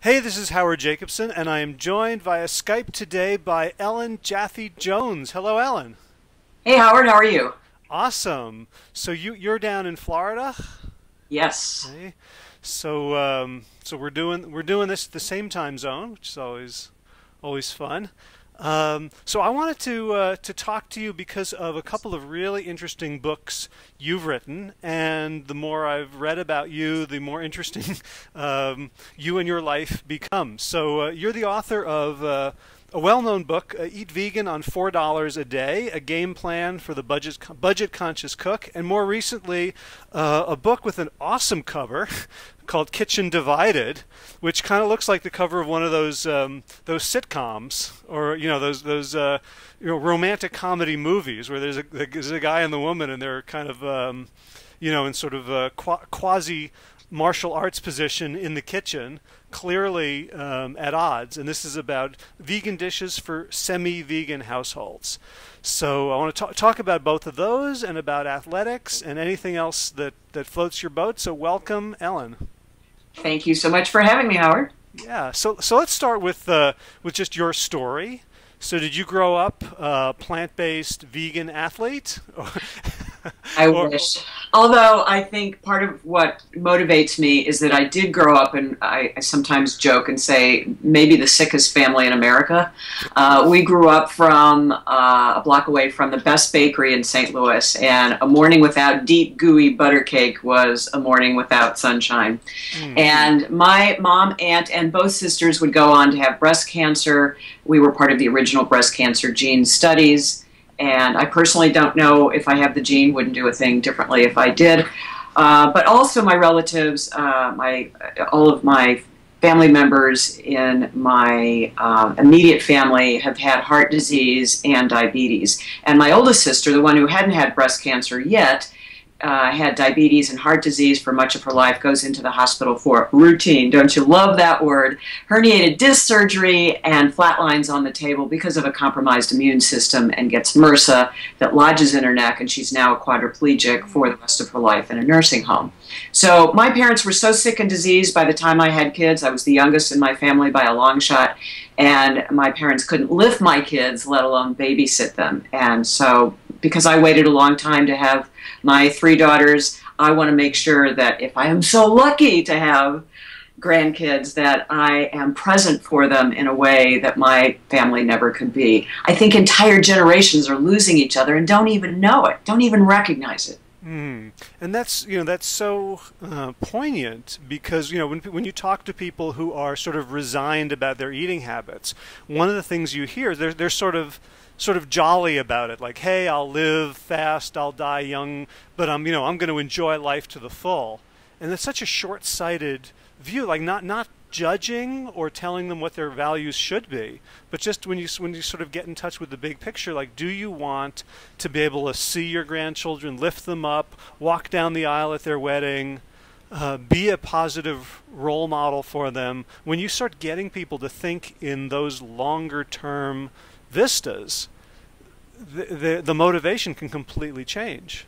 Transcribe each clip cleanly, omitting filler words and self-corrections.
Hey, this is Howard Jacobson, and I am joined via Skype today by Ellen Jaffe Jones. Hello, Ellen. Hey Howard, how are you? Awesome. So you're down in Florida? Yes. Okay. So we're doing this at the same time zone, which is always fun. So I wanted to talk to you because of a couple of really interesting books you've written, and the more I've read about you, the more interesting you and your life becomes. So you're the author of a well-known book, Eat Vegan on $4 a Day, a game plan for the budget-conscious cook, and more recently, a book with an awesome cover called Kitchen Divided, which kind of looks like the cover of one of those sitcoms, or those romantic comedy movies where there's a guy and the woman, and they're kind of in sort of a quasi martial arts position in the kitchen, clearly at odds. And this is about vegan dishes for semi-vegan households. So I want to talk about both of those and about athletics and anything else that floats your boat. So welcome, Ellen. Thank you so much for having me, Howard. Yeah. So let's start with just your story. So did you grow up plant-based vegan athlete? I wish. Although I think part of what motivates me is that I did grow up, and I sometimes joke and say maybe the sickest family in America. We grew up from a block away from the best bakery in St. Louis, and a morning without deep, gooey butter cake was a morning without sunshine. And my mom, aunt, and both sisters would go on to have breast cancer. We were part of the original breast cancer gene studies. And I personally don't know if I have the gene, wouldn't do a thing differently if I did. But also my relatives, all of my family members in my immediate family have had heart disease and diabetes. And my oldest sister, the one who hadn't had breast cancer yet, had diabetes and heart disease for much of her life, goes into the hospital for routine, don't you love that word, herniated disc surgery and flatlines on the table because of a compromised immune system, and gets MRSA that lodges in her neck, and she's now a quadriplegic for the rest of her life in a nursing home. So my parents were so sick and diseased by the time I had kids. I was the youngest in my family by a long shot, and my parents couldn't lift my kids, let alone babysit them. And so because I waited a long time to have my three daughters, I want to make sure that if I am so lucky to have grandkids, that I am present for them in a way that my family never could be. I think entire generations are losing each other and don't even know it, don't even recognize it. And that's so poignant, because when you talk to people who are sort of resigned about their eating habits, one of the things you hear, they're sort of jolly about it, like, hey, I'll live fast, I'll die young, but I'm going to enjoy life to the full. And that's such a short-sighted view, like not judging or telling them what their values should be, but just when you sort of get in touch with the big picture, like, do you want to be able to see your grandchildren, lift them up, walk down the aisle at their wedding, be a positive role model for them? When you start getting people to think in those longer-term vistas, the motivation can completely change.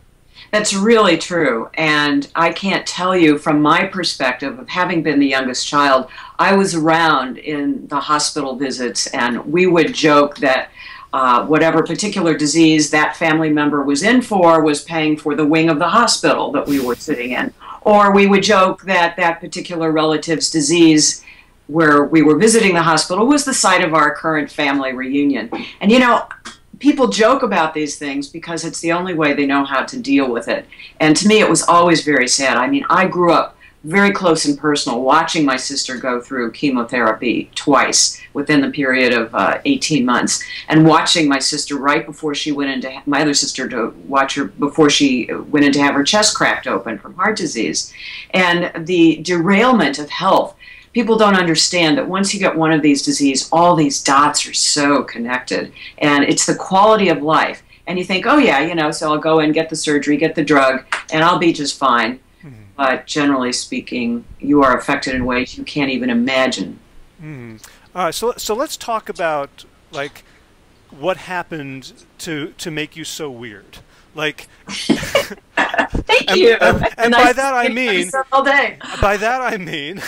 That's really true, and I can't tell you from my perspective of having been the youngest child, I was around in the hospital visits, and we would joke that whatever particular disease that family member was in for was paying for the wing of the hospital that we were sitting in. Or we would joke that that particular relative's disease where we were visiting the hospital was the site of our current family reunion. And people joke about these things because it's the only way they know how to deal with it. And to me, it was always very sad. I mean, I grew up very close and personal watching my sister go through chemotherapy twice within the period of 18 months, and watching my sister right before she went into, my other sister, to watch her before she went in to have her chest cracked open from heart disease. And the derailment of health. People don't understand that once you get one of these diseases, all these dots are so connected, and it's the quality of life. And you think, oh yeah, so I'll go in, get the surgery, get the drug, and I'll be just fine. But generally speaking, you are affected in ways you can't even imagine. All right, so let's talk about, like, what happened to make you so weird. Like, thank you. And by that I mean, all day. By that I mean,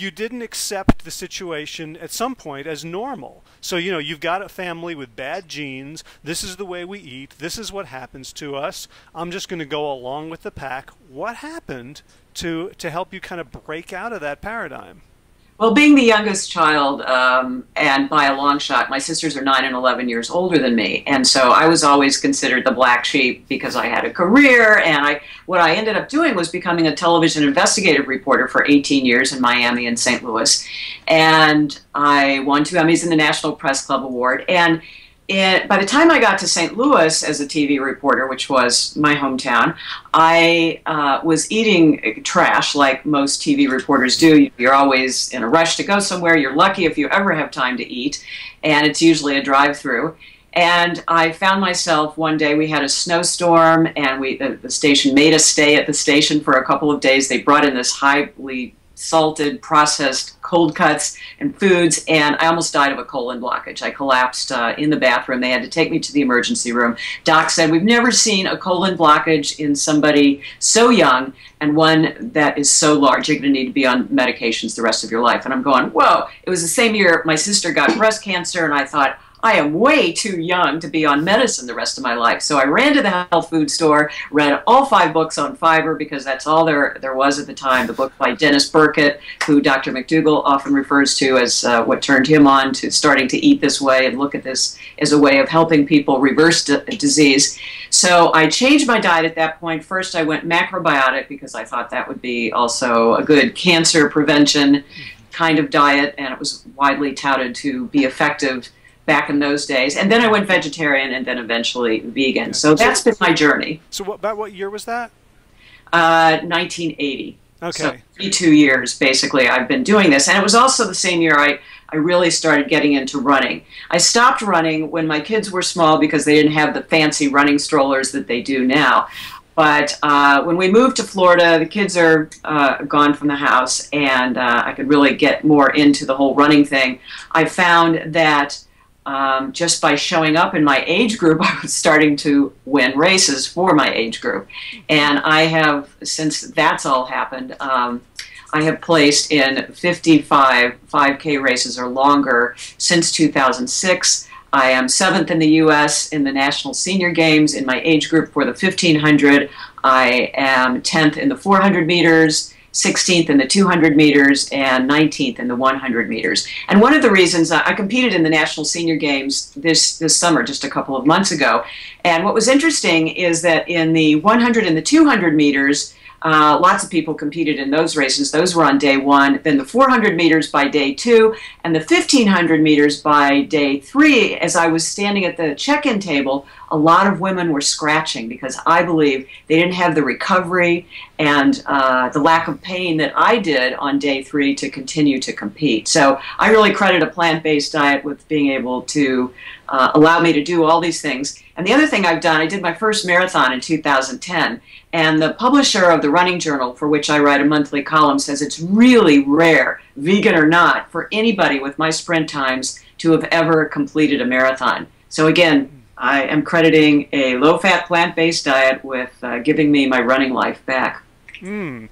you didn't accept the situation at some point as normal. So, you know, you've got a family with bad genes. This is the way we eat. This is what happens to us. I'm just going to go along with the pack. What happened to help you kind of break out of that paradigm? Well, being the youngest child, and by a long shot, my sisters are 9 and 11 years older than me, and so I was always considered the black sheep because I had a career, and what I ended up doing was becoming a television investigative reporter for 18 years in Miami and St. Louis, and I won 2 Emmys in the National Press Club Award, and by the time I got to St. Louis as a TV reporter, which was my hometown, I was eating trash like most TV reporters do. You're always in a rush to go somewhere. You're lucky if you ever have time to eat, and it's usually a drive-through. And I found myself one day, we had a snowstorm, and the station made us stay at the station for a couple of days. They brought in this highly salted, processed cold cuts and foods, and I almost died of a colon blockage. I collapsed in the bathroom. They had to take me to the emergency room. Doc said, "We've never seen a colon blockage in somebody so young and one that is so large. You're going to need to be on medications the rest of your life." And I'm going, whoa. It was the same year my sister got breast cancer, and I thought, I am way too young to be on medicine the rest of my life. So I ran to the health food store, read all 5 books on fiber because that's all there was at the time. The book by Dennis Burkitt, who Dr. McDougall often refers to as what turned him on to starting to eat this way and look at this as a way of helping people reverse disease. So I changed my diet at that point. First I went macrobiotic because I thought that would be also a good cancer prevention kind of diet, and it was widely touted to be effective back in those days. And then I went vegetarian and then eventually vegan. So that's been my journey. So about what year was that? 1980. Okay. So 32 years, basically, I've been doing this. And it was also the same year I really started getting into running. I stopped running when my kids were small because they didn't have the fancy running strollers that they do now. But when we moved to Florida, the kids are gone from the house, and I could really get more into the whole running thing. I found that just by showing up in my age group, I was starting to win races for my age group. And I have, since that's all happened, I have placed in 55 5K races or longer since 2006. I am 7th in the U.S. in the National Senior Games in my age group for the 1500. I am 10th in the 400 meters. 16th in the 200 meters, and 19th in the 100 meters. And one of the reasons I competed in the National Senior Games this summer, just a couple of months ago, and what was interesting is that in the 100 and the 200 meters, lots of people competed in those races. Those were on day 1, then the 400 meters by day 2, and the 1500 meters by day 3. As I was standing at the check-in table, a lot of women were scratching because I believe they didn't have the recovery and the lack of pain that I did on day 3 to continue to compete. So I really credit a plant-based diet with being able to allow me to do all these things. And the other thing I've done, I did my first marathon in 2010, and the publisher of the Running Journal, for which I write a monthly column, says it's really rare, vegan or not, for anybody with my sprint times to have ever completed a marathon. So again, I am crediting a low-fat, plant-based diet with giving me my running life back. And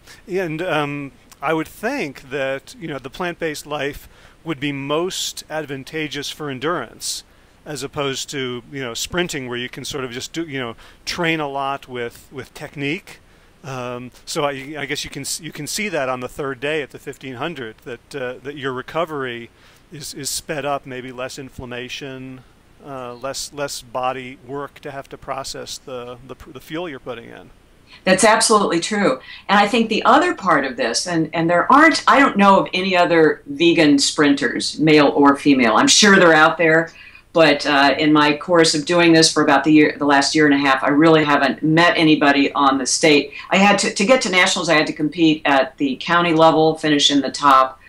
I would think that, you know, the plant-based life would be most advantageous for endurance, as opposed to, you know, sprinting, where you can sort of just do, you know, train a lot with technique. So I guess you can see that on the 3rd day at the 1500 that your recovery is sped up, maybe less inflammation, less body work to have to process the fuel you're putting in. That's absolutely true. And I think the other part of this, and there aren't, I don't know of any other vegan sprinters, male or female. I'm sure they're out there, but in my course of doing this for about the last year and a half, I really haven't met anybody on the state. I had to get to nationals, I had to compete at the county level, finish in the top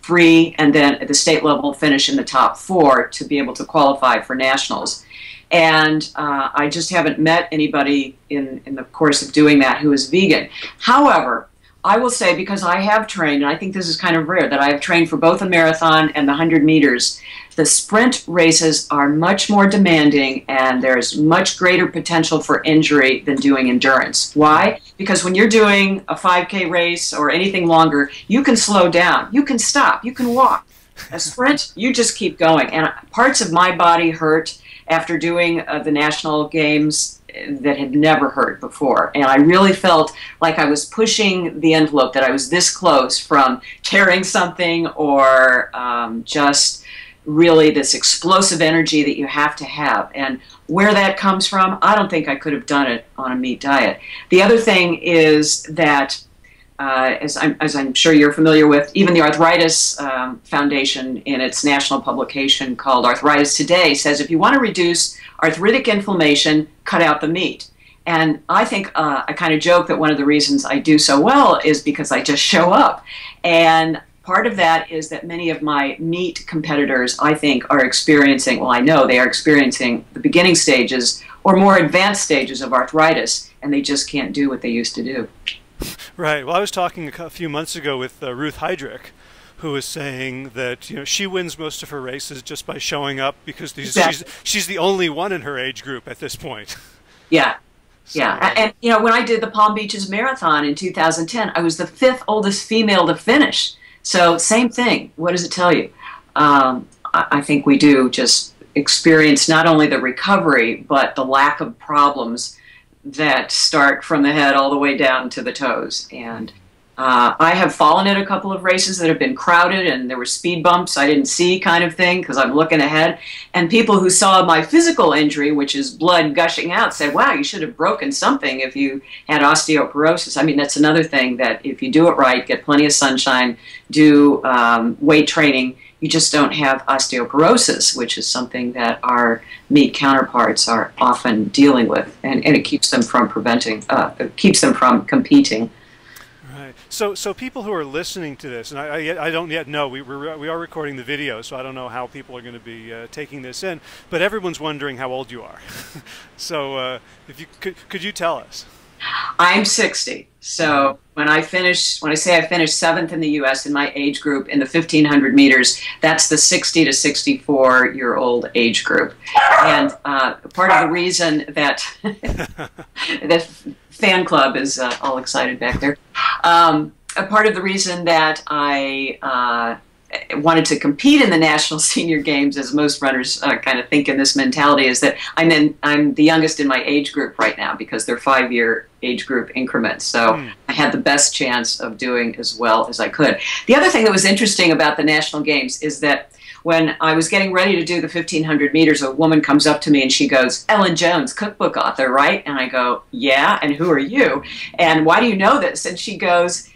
3, and then at the state level finish in the top 4 to be able to qualify for nationals. And I just haven't met anybody in the course of doing that who is vegan. However, I will say, because I have trained, and I think this is kind of rare, that I have trained for both a marathon and the 100 meters, the sprint races are much more demanding and there's much greater potential for injury than doing endurance. Why? Because when you're doing a 5K race or anything longer, you can slow down, you can stop, you can walk. A sprint, you just keep going. And parts of my body hurt after doing the national games that had never hurt before. And I really felt like I was pushing the envelope, that I was this close from tearing something or just really this explosive energy that you have to have. And where that comes from, I don't think I could have done it on a meat diet. The other thing is that, as I'm sure you're familiar with, even the Arthritis Foundation in its national publication called Arthritis Today says if you want to reduce arthritic inflammation, cut out the meat. And I think I kind of joke that one of the reasons I do so well is because I just show up. And part of that is that many of my meat competitors, I think, are experiencing, well, I know they are experiencing the beginning stages or more advanced stages of arthritis, and they just can't do what they used to do. Right. Well, I was talking a few months ago with Ruth Heydrich, who was saying that she wins most of her races just by showing up because she's the only one in her age group at this point. Yeah. So, yeah. And when I did the Palm Beaches Marathon in 2010, I was the 5th oldest female to finish. So same thing. What does it tell you? I think we do just experience not only the recovery, but the lack of problems that start from the head all the way down to the toes. And I have fallen in a couple of races that have been crowded and there were speed bumps I didn't see kind of thing because I'm looking ahead. And people who saw my physical injury, which is blood gushing out, said, wow, you should have broken something if you had osteoporosis. I mean, that's another thing that if you do it right, get plenty of sunshine, do weight training, you just don't have osteoporosis, which is something that our meat counterparts are often dealing with. And it keeps them from it keeps them from competing. So people who are listening to this, and I don't yet know, we are recording the video, so I don't know how people are going to be taking this in, but everyone's wondering how old you are. So if you could you tell us? I'm 60. So when I say I finished 7th in the U.S. in my age group in the 1500 meters, that's the 60 to 64-year-old age group. And part of the reason that the fan club is all excited back there. A part of the reason that I wanted to compete in the National Senior Games, as most runners kind of think in this mentality, is that I'm the youngest in my age group right now because they're 5-year age group increments. So I had the best chance of doing as well as I could. The other thing that was interesting about the National Games is that when I was getting ready to do the 1500 meters, a woman comes up to me and she goes, Ellen Jones, cookbook author, right? And I go, yeah, and who are you? And why do you know this? And she goes,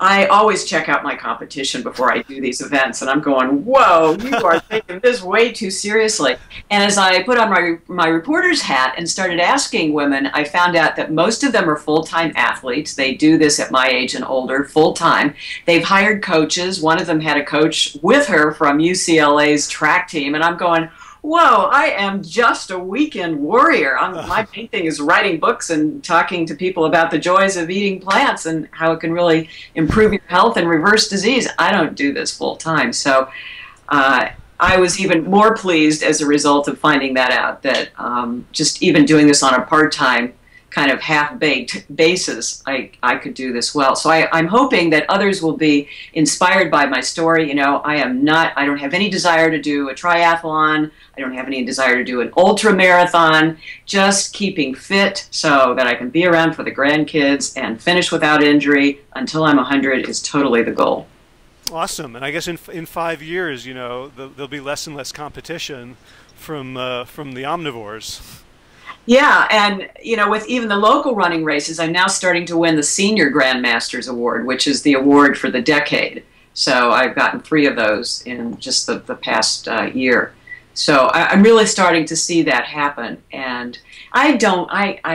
I always check out my competition before I do these events, and I'm going, whoa, you are taking this way too seriously. And as I put on my reporter's hat and started asking women, I found out that most of them are full-time athletes. They do this at my age and older, full-time. They've hired coaches. One of them had a coach with her from UCLA's track team, and I'm going, whoa, I am just a weekend warrior. My main thing is writing books and talking to people about the joys of eating plants and how it can really improve your health and reverse disease. I don't do this full time. So I was even more pleased as a result of finding that out, that just even doing this on a part-time kind of half-baked basis, I could do this well. So I'm hoping that others will be inspired by my story. You know, I don't have any desire to do a triathlon. I don't have any desire to do an ultra marathon. Just keeping fit so that I can be around for the grandkids and finish without injury until I'm 100 is totally the goal. Awesome. And I guess in 5 years, you know, there'll be less and less competition from the omnivores. Yeah, and you know, with even the local running races, I'm now starting to win the Senior Grandmasters Award, which is the award for the decade. So I've gotten 3 of those in just the past year. So I'm really starting to see that happen. And I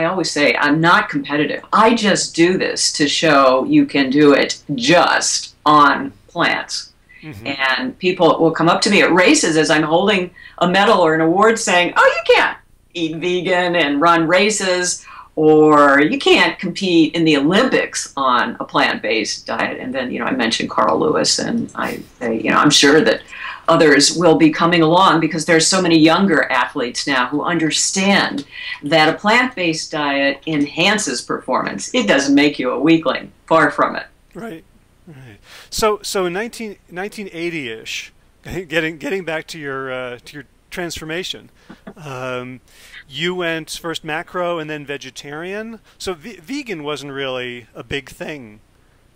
always say I'm not competitive. I just do this to show you can do it just on plants. Mm-hmm. And people will come up to me at races as I'm holding a medal or an award saying, oh, you can't eat vegan and run races, or you can't compete in the Olympics on a plant-based diet. And then, I mentioned Carl Lewis, and I say, I'm sure that others will be coming along because there's so many younger athletes now who understand that a plant-based diet enhances performance. It doesn't make you a weakling. Far from it. Right, right. So in 1980-ish, getting back to your transformation, you went first macro and then vegetarian. So vegan wasn't really a big thing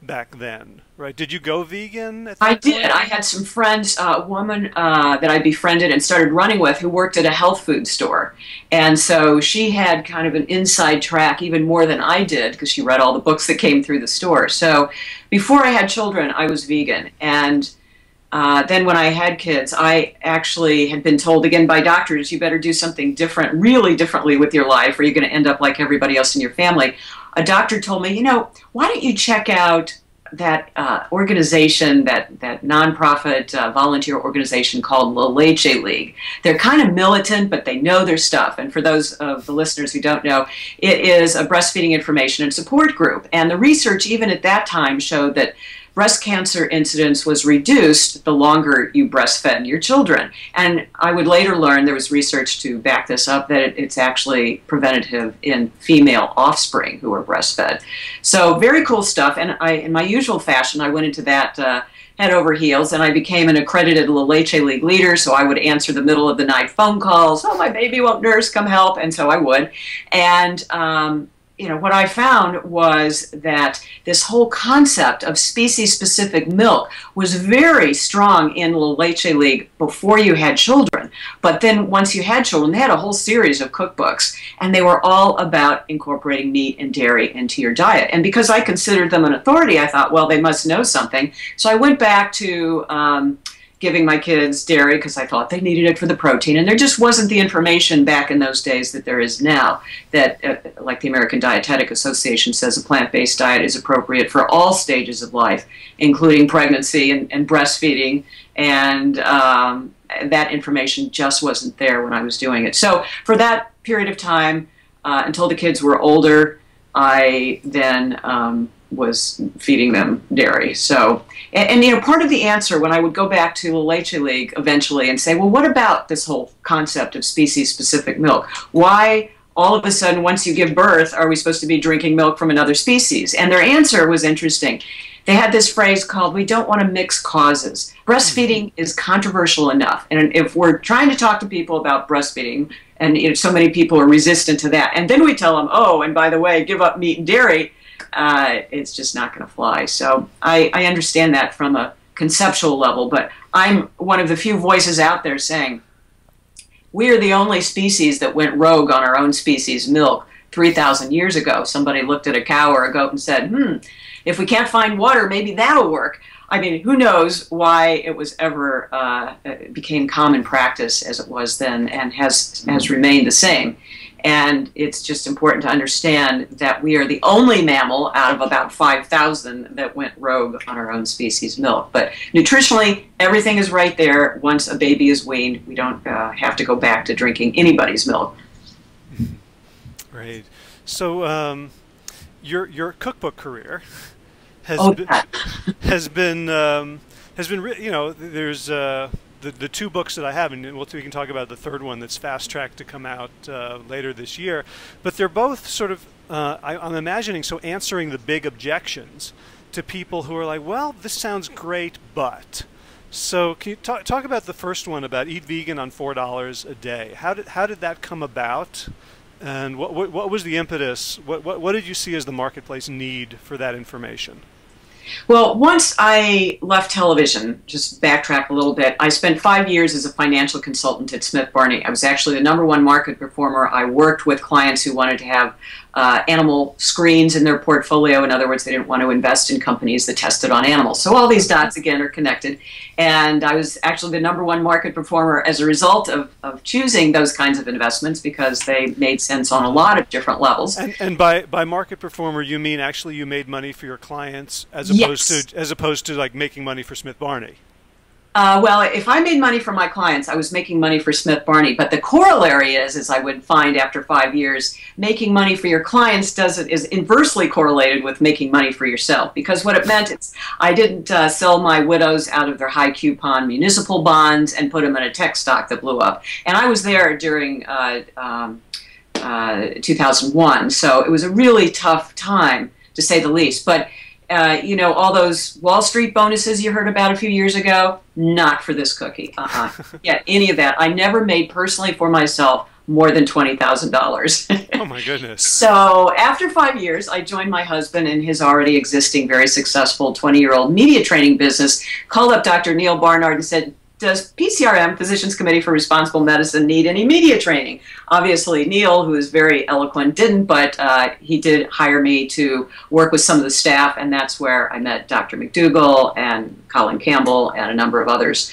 back then, right? Did you go vegan at that I did. point? I had some friends, a woman that I befriended and started running with who worked at a health food store. And so she had kind of an inside track, even more than I did, because she read all the books that came through the store. So before I had children, I was vegan. And then when I had kids, I actually had been told again by doctors, you better do something different, really differently with your life, or you're going to end up like everybody else in your family. A doctor told me, why don't you check out that organization, that nonprofit volunteer organization called La Leche League. They're kind of militant, but they know their stuff. And for those of the listeners who don't know, it is a breastfeeding information and support group. And the research, even at that time, showed that breast cancer incidence was reduced the longer you breastfed your children. And I would later learn, there was research to back this up, that it's actually preventative in female offspring who are breastfed. So very cool stuff. And in my usual fashion, I went into that head over heels, and I became an accredited La Leche League leader, so I would answer the middle of the night phone calls. Oh, my baby won't nurse, come help. And so I would. And what I found was that this whole concept of species-specific milk was very strong in La Leche League before you had children. But then once you had children, they had a whole series of cookbooks, and they were all about incorporating meat and dairy into your diet. And because I considered them an authority, I thought, well, they must know something. So I went back to giving my kids dairy because I thought they needed it for the protein, and there just wasn't the information back in those days that there is now, that like the American Dietetic Association says, a plant-based diet is appropriate for all stages of life, including pregnancy and breastfeeding, and that information just wasn't there when I was doing it. So for that period of time, until the kids were older, I then was feeding them dairy. So, and part of the answer when I would go back to La Leche League eventually and say, well, what about this whole concept of species-specific milk? Why all of a sudden, once you give birth, are we supposed to be drinking milk from another species? And their answer was interesting. They had this phrase called, we don't want to mix causes. Breastfeeding is controversial enough. And if we're trying to talk to people about breastfeeding, and so many people are resistant to that, and then we tell them, oh, and by the way, give up meat and dairy, it's just not going to fly. So I understand that from a conceptual level, but I'm one of the few voices out there saying we are the only species that went rogue on our own species' milk 3,000 years ago. Somebody looked at a cow or a goat and said, if we can't find water, maybe that'll work. I mean, who knows why it was ever it became common practice as it was then, and has remained the same. And it's just important to understand that we are the only mammal out of about 5,000 that went rogue on our own species' milk. But nutritionally, everything is right there. Once a baby is weaned, we don't have to go back to drinking anybody's milk. Right. So your cookbook career has been there's the two books that I have, and we can talk about the third one that's fast-tracked to come out later this year, but they're both sort of, I'm imagining, so answering the big objections to people who are like, well, this sounds great, but. So can you talk about the first one, about eat vegan on $4 a day? How did that come about, and what was the impetus? What did you see as the marketplace need for that information? Well, once I left television, just backtrack a little bit, I spent 5 years as a financial consultant at Smith Barney. I was actually the #1 market performer. I worked with clients who wanted to have animal screens in their portfolio. In other words, they didn't want to invest in companies that tested on animals. So all these dots, again, are connected. And I was actually the #1 market performer as a result of choosing those kinds of investments because they made sense on a lot of different levels. And by market performer, you mean actually you made money for your clients as opposed to like making money for Smith Barney? Well, if I made money for my clients, I was making money for Smith Barney. But the corollary is, as I would find after 5 years, making money for your clients is inversely correlated with making money for yourself. Because what it meant is I didn't sell my widows out of their high coupon municipal bonds and put them in a tech stock that blew up. And I was there during 2001, so it was a really tough time, to say the least. But you know, all those Wall Street bonuses you heard about a few years ago, not for this cookie. Yeah, any of that. I never made personally for myself more than $20,000. Oh my goodness. So after 5 years, I joined my husband in his already existing, very successful 20-year-old media training business, called up Dr. Neil Barnard and said, does PCRM, Physicians Committee for Responsible Medicine, need any media training? Obviously, Neil, who is very eloquent, didn't, but he did hire me to work with some of the staff, and that's where I met Dr. McDougall and Colin Campbell and a number of others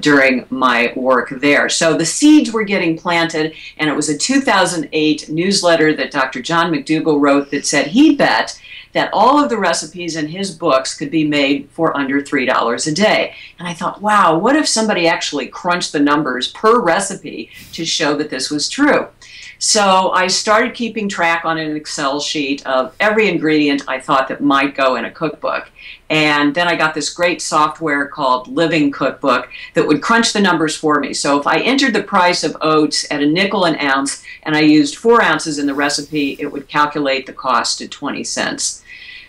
during my work there. So the seeds were getting planted, and it was a 2008 newsletter that Dr. John McDougall wrote that said he bet that all of the recipes in his books could be made for under $3 a day. And I thought, wow, what if somebody actually crunched the numbers per recipe to show that this was true? So I started keeping track on an Excel sheet of every ingredient I thought that might go in a cookbook. And then I got this great software called Living Cookbook that would crunch the numbers for me. So if I entered the price of oats at a nickel an ounce and I used 4 ounces in the recipe, it would calculate the cost to 20 cents.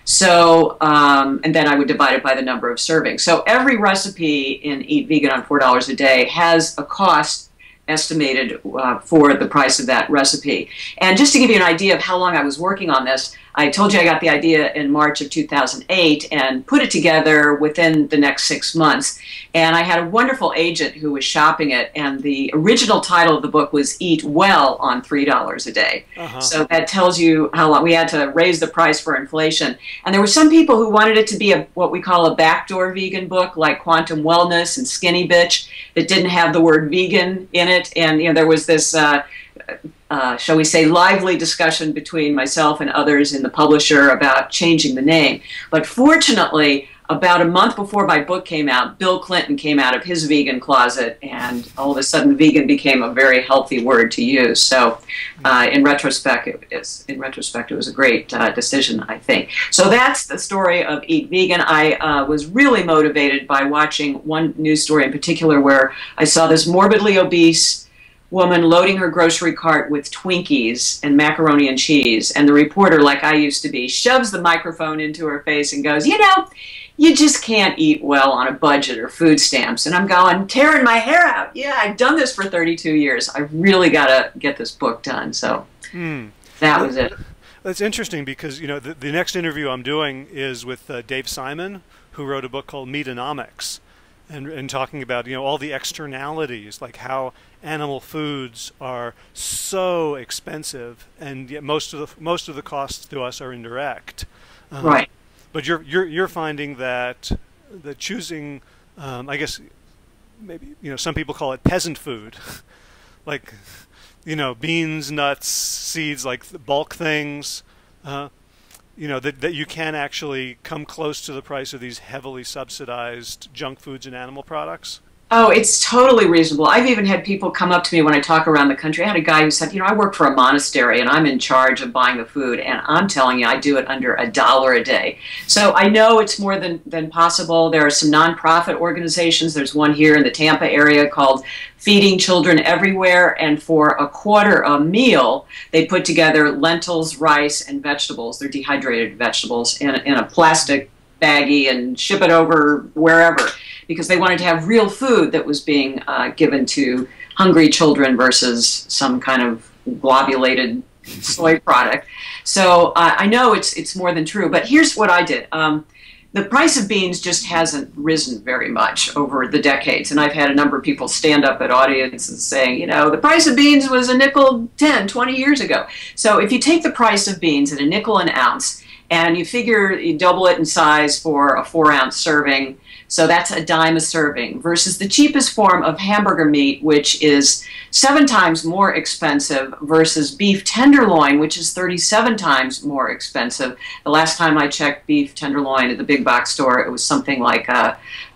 So, and then I would divide it by the number of servings. So every recipe in Eat Vegan on $4 a day has a cost estimated for the price of that recipe. And just to give you an idea of how long I was working on this, I told you I got the idea in March of 2008 and put it together within the next 6 months. And I had a wonderful agent who was shopping it, and the original title of the book was Eat Well on $3 a day. So that tells you how long we had to raise the price for inflation. And there were some people who wanted it to be what we call a backdoor vegan book, like Quantum Wellness and Skinny Bitch, that didn't have the word vegan in it. And you know, there was this shall we say, lively discussion between myself and others in the publisher about changing the name. But fortunately, about a month before my book came out, Bill Clinton came out of his vegan closet, and all of a sudden vegan became a very healthy word to use. So in retrospect, it was a great decision, I think. So that's the story of Eat Vegan. I was really motivated by watching one news story in particular where I saw this morbidly obese woman loading her grocery cart with Twinkies and macaroni and cheese, and the reporter, like I used to be, shoves the microphone into her face and goes, you know, you just can't eat well on a budget or food stamps. And I'm going, tearing my hair out. Yeah, I've done this for 32 years. I really got to get this book done. So that was it. That's interesting because, you know, the next interview I'm doing is with Dave Simon, who wrote a book called Meatonomics, and talking about, you know, all the externalities, like how animal foods are so expensive, and yet most of the costs to us are indirect. Right. But you're finding that choosing, I guess, maybe, you know, some people call it peasant food, like, you know, beans, nuts, seeds, like the bulk things, you know, that you can actually come close to the price of these heavily subsidized junk foods and animal products? Oh, it's totally reasonable. I've even had people come up to me when I talk around the country. I had a guy who said, you know, I work for a monastery and I'm in charge of buying the food, and I'm telling you, I do it under $1 a day. So I know it's more than possible. There are some nonprofit organizations. There's one here in the Tampa area called Feeding Children Everywhere, and for a quarter a meal, they put together lentils, rice, and vegetables. They're dehydrated vegetables in a plastic baggie and ship it over wherever, because they wanted to have real food that was being given to hungry children versus some kind of globulated soy product. So I know it's more than true, but here's what I did. The price of beans just hasn't risen very much over the decades, and I've had a number of people stand up at audiences saying, you know, the price of beans was a nickel 10, 20 years ago. So if you take the price of beans at a nickel an ounce, and you figure you double it in size for a 4-ounce serving, so that's a dime a serving, versus the cheapest form of hamburger meat, which is 7 times more expensive, versus beef tenderloin, which is 37 times more expensive. The last time I checked beef tenderloin at the big box store, it was something like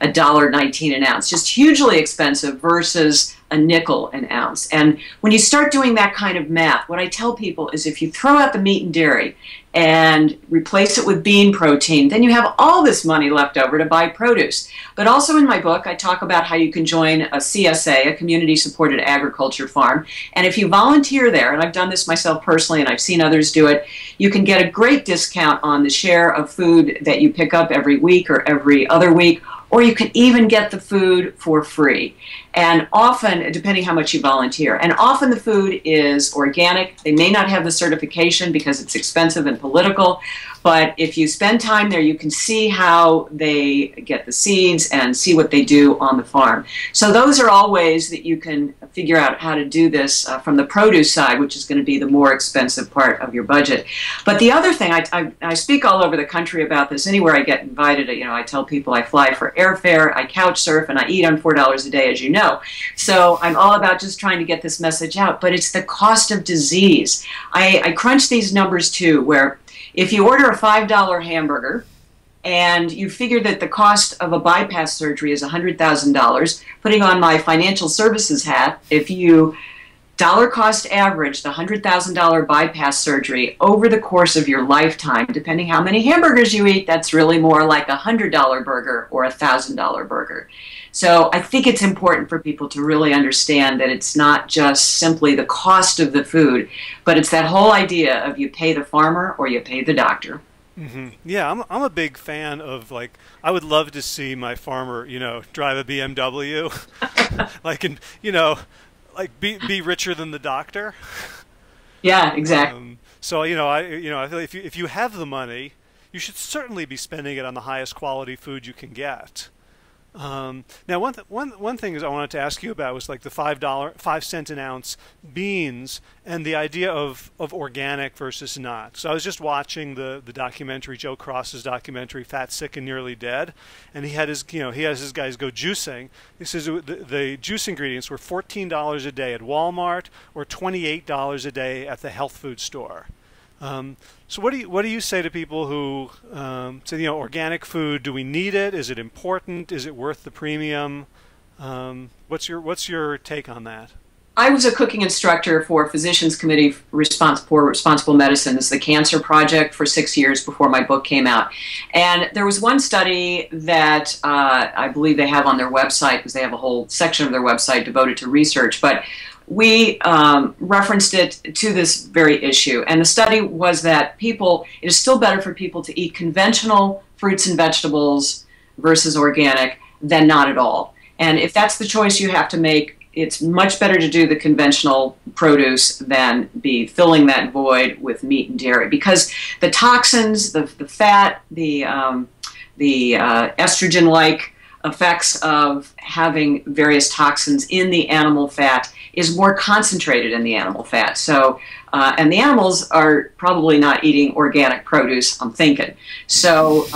$1.19 an ounce, just hugely expensive versus a nickel an ounce. And when you start doing that kind of math, what I tell people is if you throw out the meat and dairy and replace it with bean protein, then you have all this money left over to buy produce. But also in my book, I talk about how you can join a CSA, a community-supported agriculture farm. And if you volunteer there, and I've done this myself personally and I've seen others do it, you can get a great discount on the share of food that you pick up every week or every other week, or you can even get the food for free. And often, depending how much you volunteer, and often the food is organic. They may not have the certification because it's expensive and political, but if you spend time there, you can see how they get the seeds and see what they do on the farm. So those are all ways that you can figure out how to do this from the produce side, which is going to be the more expensive part of your budget. But the other thing, I speak all over the country about this. Anywhere I get invited, I tell people I fly for airfare, I couch surf, and I eat on $4 a day, as you know. So I'm all about just trying to get this message out. But it's the cost of disease. I crunch these numbers too, where if you order a $5 hamburger and you figure that the cost of a bypass surgery is $100,000, putting on my financial services hat, if you dollar cost average the $100,000 bypass surgery over the course of your lifetime, depending how many hamburgers you eat, that's really more like a $100 burger or a $1,000 burger. So I think it's important for people to really understand that it's not just simply the cost of the food, but it's that whole idea of you pay the farmer or you pay the doctor. Mm-hmm. Yeah, I'm a big fan of, like, I would love to see my farmer, drive a BMW, like be richer than the doctor. Yeah, exactly. So I feel if you have the money, you should certainly be spending it on the highest quality food you can get. Now, one thing is I wanted to ask you about was like the $5 an ounce beans and the idea of organic versus not. So I was just watching the documentary, Joe Cross's documentary, Fat, Sick, and Nearly Dead, and he had his guys go juicing. He says the juice ingredients were $14 a day at Walmart or $28 a day at the health food store. So what do you say to people who say, organic food? Do we need it? Is it important? Is it worth the premium? What's your take on that? I was a cooking instructor for Physicians Committee for Responsible Medicine. This is the Cancer Project for 6 years before my book came out. And there was one study that I believe they have on their website, because they have a whole section of their website devoted to research, but we referenced it to this very issue. And the study was that it is still better for people to eat conventional fruits and vegetables versus organic than not at all. And if that's the choice you have to make, it's much better to do the conventional produce than be filling that void with meat and dairy, because the toxins, the fat, the estrogen-like effects of having various toxins in the animal fat is more concentrated in the animal fat. So, and the animals are probably not eating organic produce, I'm thinking. So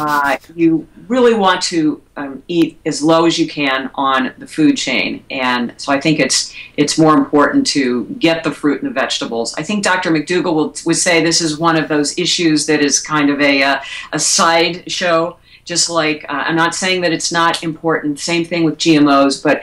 you really want to eat as low as you can on the food chain. And so I think it's more important to get the fruit and the vegetables. I think Dr. McDougall would say this is one of those issues that is kind of a side show. Just like, I'm not saying that it's not important, same thing with GMOs, but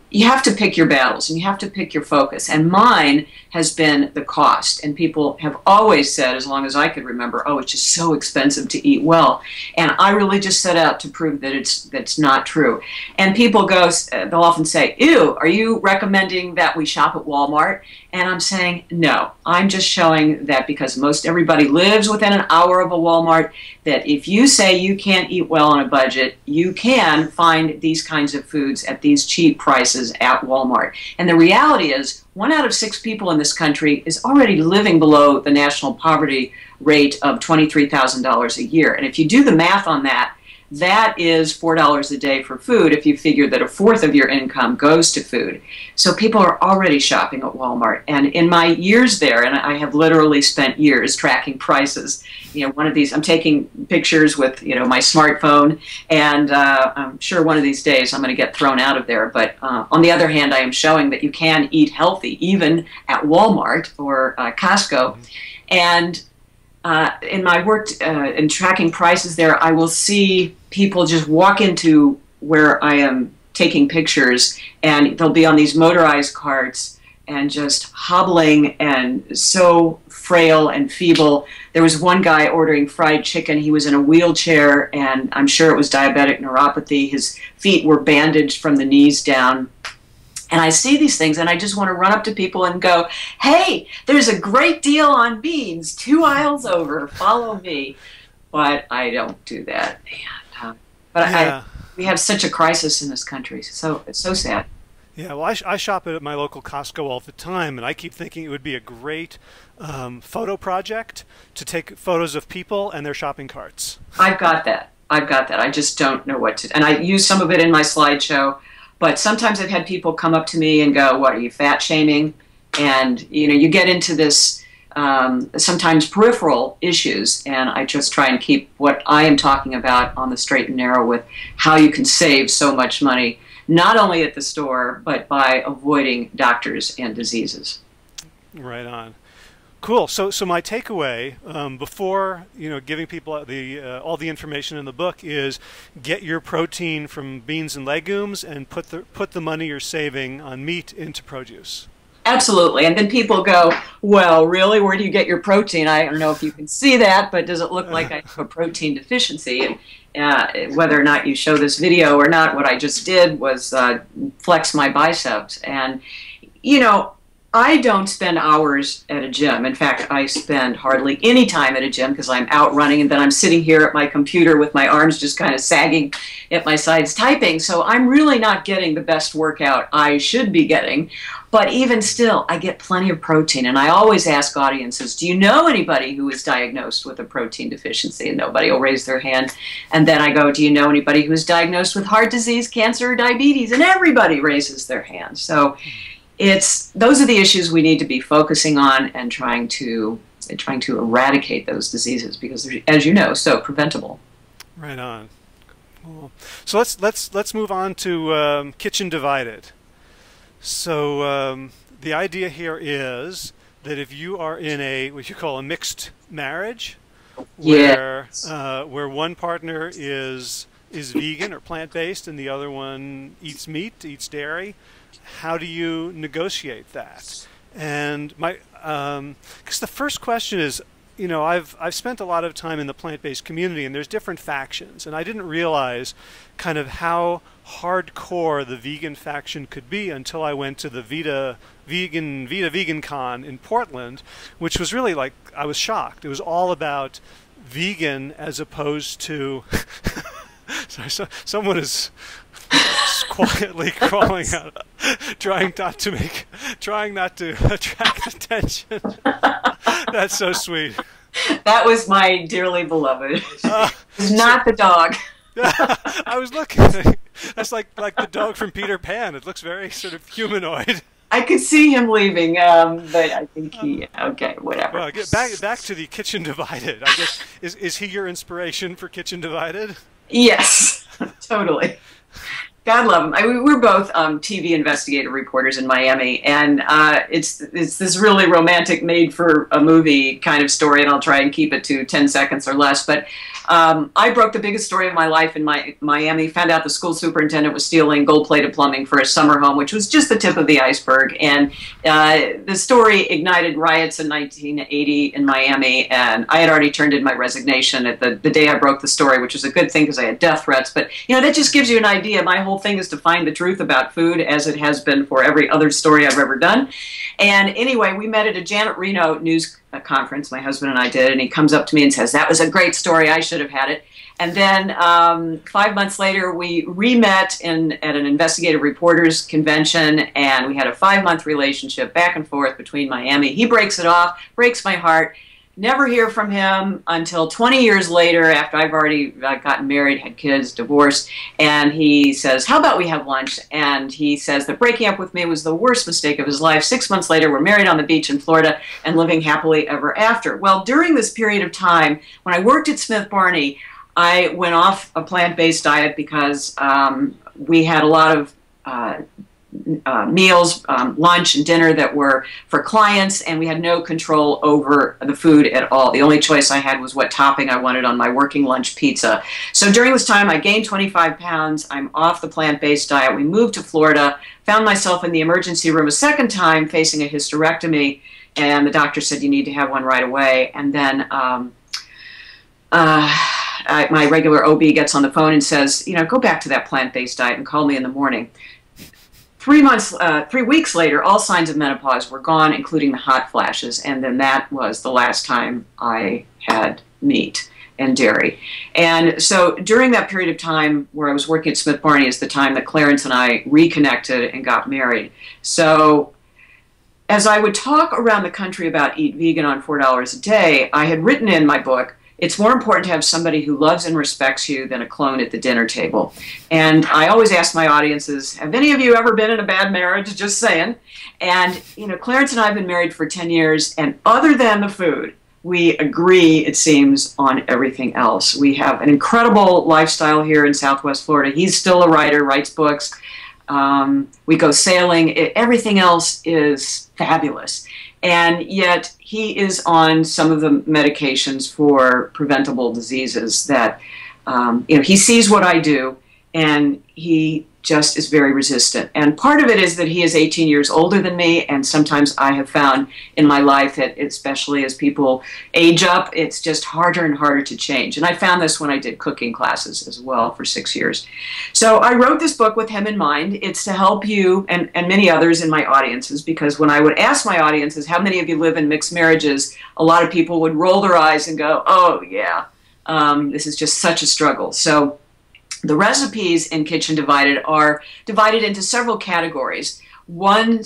you have to pick your battles and you have to pick your focus. And mine has been the cost. And people have always said, as long as I could remember, oh, it's just so expensive to eat well. And I really just set out to prove that that's not true. And people they'll often say, ew, are you recommending that we shop at Walmart? And I'm saying, no, I'm just showing that because most everybody lives within an hour of a Walmart, that if you say you can't eat well on a budget, you can find these kinds of foods at these cheap prices at Walmart. And the reality is, 1 out of 6 people in this country is already living below the national poverty rate of $23,000 a year. And if you do the math on that, that is $4 a day for food if you figure that 1/4 of your income goes to food. So people are already shopping at Walmart. And in my years there, and I have literally spent years tracking prices, one of these, I'm taking pictures with, my smartphone, and I'm sure one of these days I'm going to get thrown out of there. But on the other hand, I am showing that you can eat healthy, even at Walmart or Costco. And in my work in tracking prices there, I will see people just walk into where I am taking pictures, and they'll be on these motorized carts and just hobbling and so frail and feeble. There was one guy ordering fried chicken. He was in a wheelchair, and I'm sure it was diabetic neuropathy. His feet were bandaged from the knees down. And I see these things, and I just want to run up to people and go, hey, there's a great deal on beans 2 aisles over. Follow me. But I don't do that. We have such a crisis in this country. So it's so sad. Yeah, well, I shop at my local Costco all the time, and I keep thinking it would be a great photo project to take photos of people and their shopping carts. I've got that. I just don't know what to. And I use some of it in my slideshow, but sometimes I've had people come up to me and go, "What, are you fat shaming?" And you get into this sometimes peripheral issues, and I just try and keep what I am talking about on the straight and narrow with how you can save so much money, not only at the store, but by avoiding doctors and diseases. Right on. Cool. So my takeaway before giving people all the information in the book is get your protein from beans and legumes, and put the money you're saving on meat into produce. Absolutely. And then people go, well, really, where do you get your protein? I don't know if you can see that, but does it look like I have a protein deficiency? And whether or not you show this video or not, what I just did was flex my biceps. And, I don't spend hours at a gym. In fact, I spend hardly any time at a gym because I'm out running, and then I'm sitting here at my computer with my arms just kind of sagging at my sides typing. So I'm really not getting the best workout I should be getting. But even still, I get plenty of protein. And I always ask audiences, do you know anybody who is diagnosed with a protein deficiency? And nobody will raise their hand. And then I go, do you know anybody who is diagnosed with heart disease, cancer, or diabetes? And everybody raises their hand. So those are the issues we need to be focusing on and trying to eradicate those diseases, because they're, as you know, so preventable. Right on. Cool. So let's move on to Kitchen Divided. So the idea here is that if you are in what you call a mixed marriage, where one partner is vegan or plant-based and the other one eats meat, eats dairy, how do you negotiate that? And because the first question is, I've spent a lot of time in the plant-based community, and there's different factions, and I didn't realize kind of how hardcore the vegan faction could be until I went to the Vita Vegan Con in Portland, which was really like, I was shocked. It was all about vegan as opposed to sorry, someone is quietly crawling out, trying not to attract attention. That's so sweet. That was my dearly beloved. It's not the dog. I was looking. That's like the dog from Peter Pan. It looks very sort of humanoid. I could see him leaving, but I think okay, whatever. Well, get back to the Kitchen Divided. I guess is he your inspiration for Kitchen Divided? Yes, totally. God love him. We're both TV investigative reporters in Miami, and it's this really romantic, made-for-a-movie kind of story, and I'll try and keep it to 10 seconds or less. But I broke the biggest story of my life in Miami, found out the school superintendent was stealing gold-plated plumbing for a summer home, which was just the tip of the iceberg. And the story ignited riots in 1980 in Miami, and I had already turned in my resignation at the day I broke the story, which was a good thing because I had death threats. But, that just gives you an idea. My whole thing is to find the truth about food, as it has been for every other story I've ever done. And anyway, we met at a Janet Reno news conference, my husband and I did, and he comes up to me and says, that was a great story, I should have had it. And then 5 months later, we re-met at an investigative reporters convention, and we had a 5-month relationship back and forth between Miami. He breaks it off, breaks my heart. Never hear from him until 20 years later, after I've already gotten married, had kids, divorced, and he says, how about we have lunch? And he says that breaking up with me was the worst mistake of his life. 6 months later, we're married on the beach in Florida and living happily ever after. Well, during this period of time, when I worked at Smith Barney, I went off a plant-based diet because we had a lot of meals, lunch and dinner that were for clients, and we had no control over the food at all. The only choice I had was what topping I wanted on my working lunch pizza. So during this time, I gained 25 pounds. I'm off the plant-based diet. We moved to Florida, found myself in the emergency room a second time facing a hysterectomy, and the doctor said, you need to have one right away. And then my regular OB gets on the phone and says, go back to that plant-based diet and call me in the morning. 3 weeks later, all signs of menopause were gone, including the hot flashes, and then that was the last time I had meat and dairy. And so during that period of time where I was working at Smith Barney is the time that Clarence and I reconnected and got married. So as I would talk around the country about Eat Vegan on $4 a day, I had written in my book, it's more important to have somebody who loves and respects you than a clone at the dinner table. And I always ask my audiences, have any of you ever been in a bad marriage? Just saying. And, Clarence and I have been married for 10 years, and other than the food, we agree, it seems, on everything else. We have an incredible lifestyle here in Southwest Florida. He's still a writer, writes books. We go sailing. Everything else is fabulous. And yet he is on some of the medications for preventable diseases that, he sees what I do, and he just is very resistant. And part of it is that he is 18 years older than me, and sometimes I have found in my life that, especially as people age up, it's just harder and harder to change. And I found this when I did cooking classes as well for 6 years. So I wrote this book with him in mind. It's to help you and many others in my audiences, because when I would ask my audiences, how many of you live in mixed marriages, a lot of people would roll their eyes and go, oh yeah, this is just such a struggle. So the recipes in Kitchen Divided are divided into several categories. One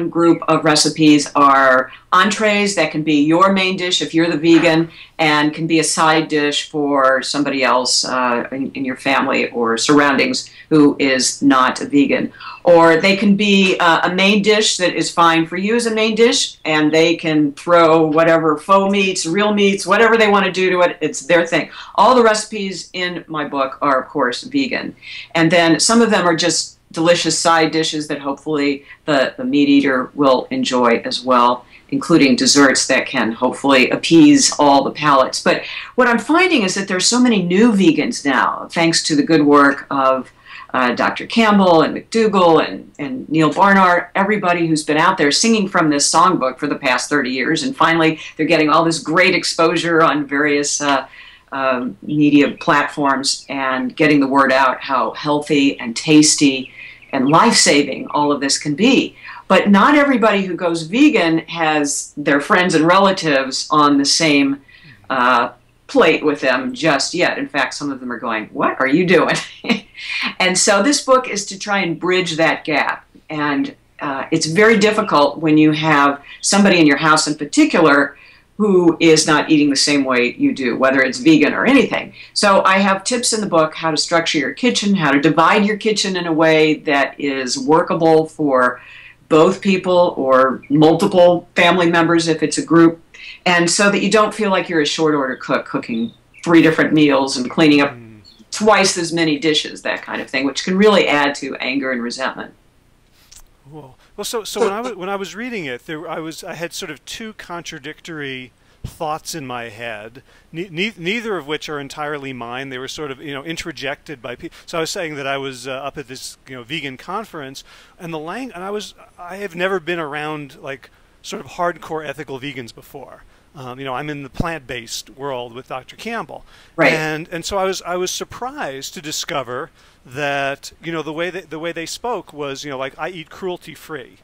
group of recipes are entrees that can be your main dish if you're the vegan, and can be a side dish for somebody else in your family or surroundings who is not a vegan. Or they can be a main dish that is fine for you as a main dish, and they can throw whatever faux meats, real meats, whatever they want to do to it, it's their thing. All the recipes in my book are, of course, vegan. And then some of them are just delicious side dishes that hopefully the meat eater will enjoy as well, including desserts that can hopefully appease all the palates. But what I'm finding is that there's so many new vegans now, thanks to the good work of Dr. Campbell and McDougall and Neil Barnard, everybody who's been out there singing from this songbook for the past 30 years, and finally they're getting all this great exposure on various media platforms and getting the word out how healthy and tasty and life-saving all of this can be. But not everybody who goes vegan has their friends and relatives on the same plate with them just yet. In fact, some of them are going, what are you doing? And so this book is to try and bridge that gap. And it's very difficult when you have somebody in your house in particular who is not eating the same way you do, whether it's vegan or anything. So I have tips in the book how to structure your kitchen, how to divide your kitchen in a way that is workable for both people or multiple family members if it's a group, and so that you don't feel like you're a short order cook cooking 3 different meals and cleaning up twice as many dishes, that kind of thing, which can really add to anger and resentment. Well, so when I was reading it, I had sort of 2 contradictory thoughts in my head, neither of which are entirely mine. They were sort of interjected by people. So I was saying that I was up at this vegan conference, and I have never been around like sort of hardcore ethical vegans before. I'm in the plant-based world with Dr. Campbell, right? And so I was surprised to discover that the way they spoke was like I eat cruelty-free,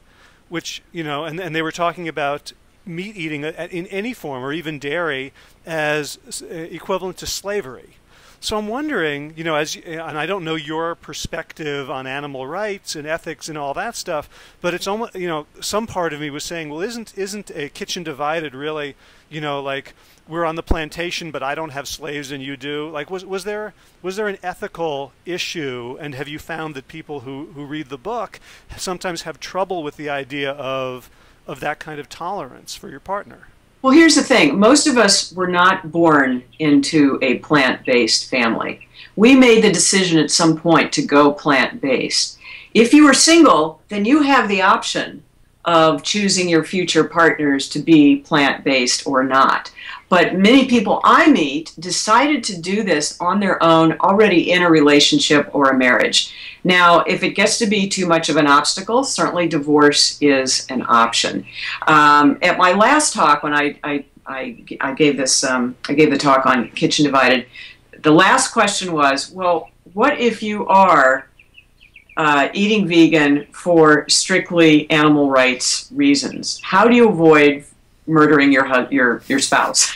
which and they were talking about meat eating in any form or even dairy as equivalent to slavery. So I'm wondering, and I don't know your perspective on animal rights and ethics and all that stuff, but it's almost, some part of me was saying, well, isn't a Kitchen Divided really, like we're on the plantation, but I don't have slaves and you do? Like, was there an ethical issue? And have you found that people who read the book sometimes have trouble with the idea of that kind of tolerance for your partner? Well, here's the thing. Most of us were not born into a plant-based family. We made the decision at some point to go plant-based. If you were single, then you have the option of choosing your future partners to be plant-based or not. But many people I meet decided to do this on their own, already in a relationship or a marriage. Now, if it gets to be too much of an obstacle, certainly divorce is an option. At my last talk, when I gave this, I gave the talk on Kitchen Divided, the last question was, well, what if you are eating vegan for strictly animal rights reasons? How do you avoid murdering your spouse?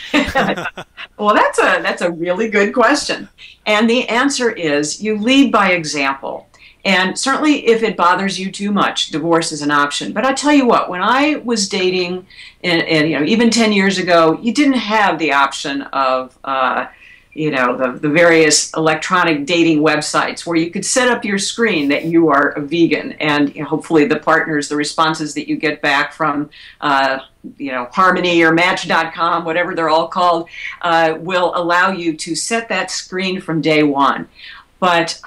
Well, that's a really good question. And the answer is you lead by example. And certainly if it bothers you too much, divorce is an option. But I tell you what, when I was dating, and you know, even 10 years ago, you didn't have the option of you know, the various electronic dating websites where you could set up your screen that you are a vegan, and you know, hopefully the partners, the responses that you get back from you know, Harmony or Match.com, whatever they're all called, will allow you to set that screen from day one. But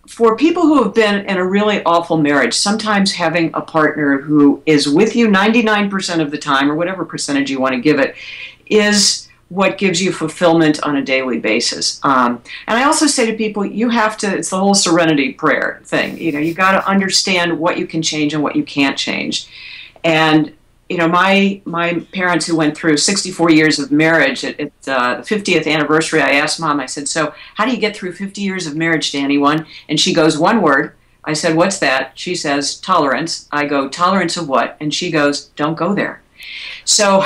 for people who have been in a really awful marriage, sometimes having a partner who is with you 99% of the time, or whatever percentage you want to give it, is what gives you fulfillment on a daily basis. And I also say to people, you have to, it's the whole serenity prayer thing. You know, you got to understand what you can change and what you can't change. And, you know, my parents, who went through 64 years of marriage, at the 50th anniversary, I asked Mom, I said, so how do you get through 50 years of marriage to anyone? And she goes, one word. I said, what's that? She says, tolerance. I go, tolerance of what? And she goes, don't go there. So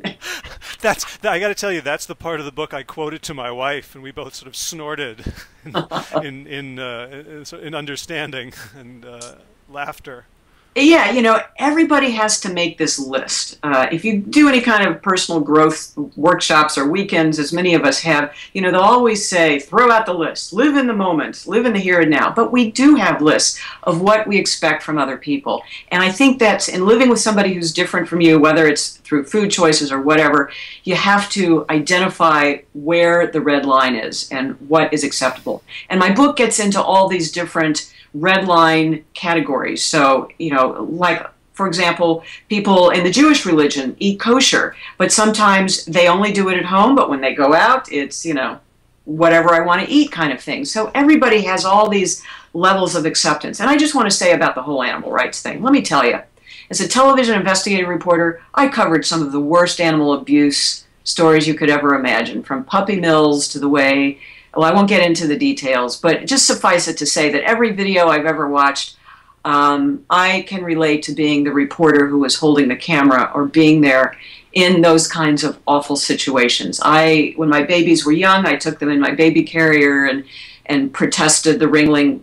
I got to tell you, that's the part of the book I quoted to my wife, and we both sort of snorted in understanding and laughter. Yeah, you know, everybody has to make this list. If you do any kind of personal growth workshops or weekends, as many of us have, you know, they'll always say, throw out the list, live in the moment, live in the here and now. But we do have lists of what we expect from other people. And I think that's, in living with somebody who's different from you, whether it's through food choices or whatever, you have to identify where the red line is and what is acceptable. And my book gets into all these different red line categories. So, you know, like, for example, people in the Jewish religion eat kosher, but sometimes they only do it at home, but when they go out, it's, you know, whatever I want to eat kind of thing. So everybody has all these levels of acceptance. And I just want to say about the whole animal rights thing, let me tell you, as a television investigative reporter, I covered some of the worst animal abuse stories you could ever imagine, from puppy mills to the way, well, I won't get into the details, but just suffice it to say that every video I've ever watched, I can relate to being the reporter who was holding the camera or being there in those kinds of awful situations. When my babies were young, I took them in my baby carrier and protested the Ringling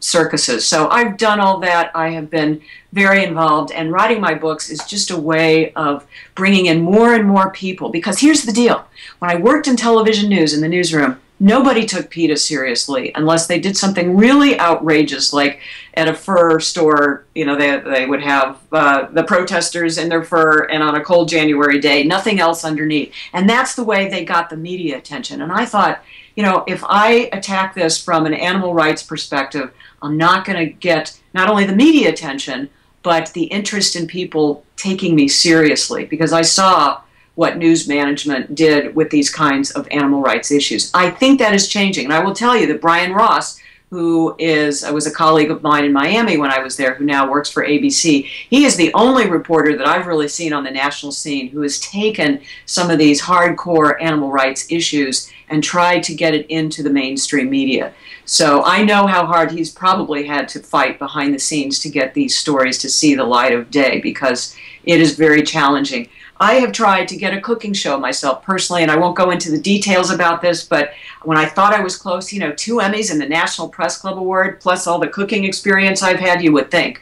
circuses. So I've done all that. I have been very involved, and writing my books is just a way of bringing in more and more people. Because here's the deal. When I worked in television news in the newsroom, nobody took PETA seriously unless they did something really outrageous, like at a fur store, you know, they would have the protesters in their fur, and on a cold January day, nothing else underneath. And that's the way they got the media attention. And I thought, you know, if I attack this from an animal rights perspective, I'm not going to get not only the media attention, but the interest in people taking me seriously, because I saw what news management did with these kinds of animal rights issues. I think that is changing. And I will tell you that Brian Ross, who was a colleague of mine in Miami when I was there, who now works for ABC, he is the only reporter that I've really seen on the national scene who has taken some of these hardcore animal rights issues and tried to get it into the mainstream media. So I know how hard he's probably had to fight behind the scenes to get these stories to see the light of day, because it is very challenging. I have tried to get a cooking show myself personally, and I won't go into the details about this, but when I thought I was close, you know, 2 Emmys and the National Press Club Award, plus all the cooking experience I've had, you would think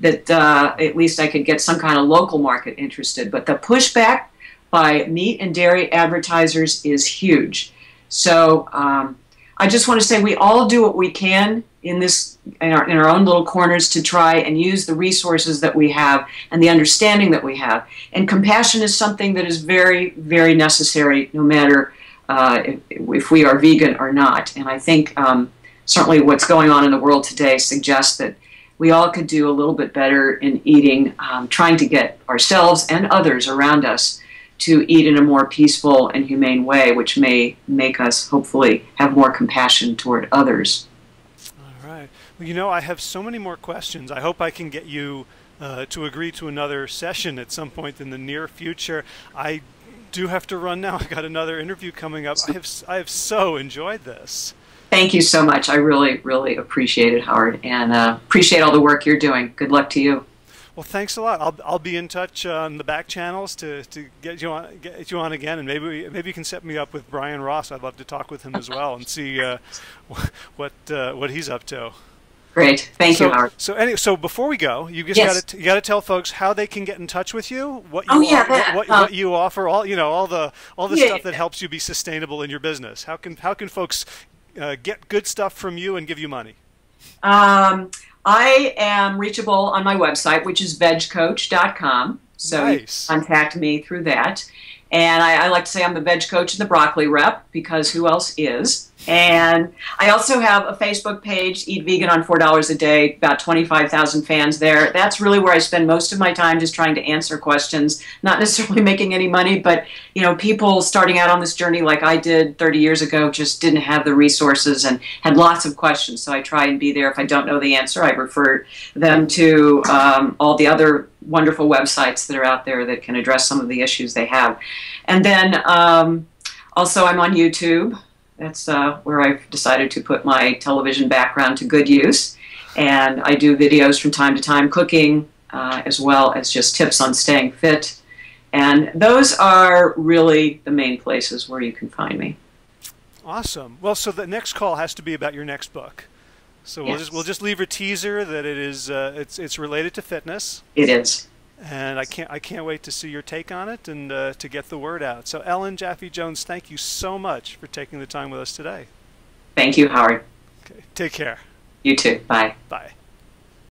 that at least I could get some kind of local market interested. But the pushback by meat and dairy advertisers is huge. So I just want to say we all do what we can in our own little corners to try and use the resources that we have and the understanding that we have. And compassion is something that is very, very necessary, no matter if we are vegan or not. And I think certainly what's going on in the world today suggests that we all could do a little bit better in eating, trying to get ourselves and others around us to eat in a more peaceful and humane way, which may make us hopefully have more compassion toward others. All right. Well, you know, I have so many more questions. I hope I can get you to agree to another session at some point in the near future. I do have to run now. I've got another interview coming up. I have so enjoyed this. Thank you so much. I really, really appreciate it, Howard, and appreciate all the work you're doing. Good luck to you. Well, thanks a lot. I'll be in touch on the back channels to get you on again, and maybe you can set me up with Brian Ross. I'd love to talk with him as well and see what he's up to. Great, thank you, Howard. So before we go, you just got to tell folks how they can get in touch with you. What you offer, all the stuff that helps you be sustainable in your business. How can folks get good stuff from you and give you money? I am reachable on my website, which is vegcoach.com. So nice. You can contact me through that. And I like to say I'm the veg coach and the broccoli rep, because who else is? And I also have a Facebook page, Eat Vegan on $4 a day, about 25,000 fans there. That's really where I spend most of my time, just trying to answer questions, not necessarily making any money, but people starting out on this journey like I did 30 years ago just didn't have the resources and had lots of questions. So I try and be there. If I don't know the answer, I refer them to all the other wonderful websites that are out there that can address some of the issues they have. And then also I'm on YouTube. That's where I've decided to put my television background to good use. And I do videos from time to time, cooking, as well as just tips on staying fit. And those are really the main places where you can find me. Awesome. Well, so the next call has to be about your next book. So we'll just leave a teaser that it is it's related to fitness. It is. And I can't wait to see your take on it and to get the word out. So Ellen Jaffe Jones, thank you so much for taking the time with us today. Thank you, Howard. Okay, take care. You too. Bye. Bye.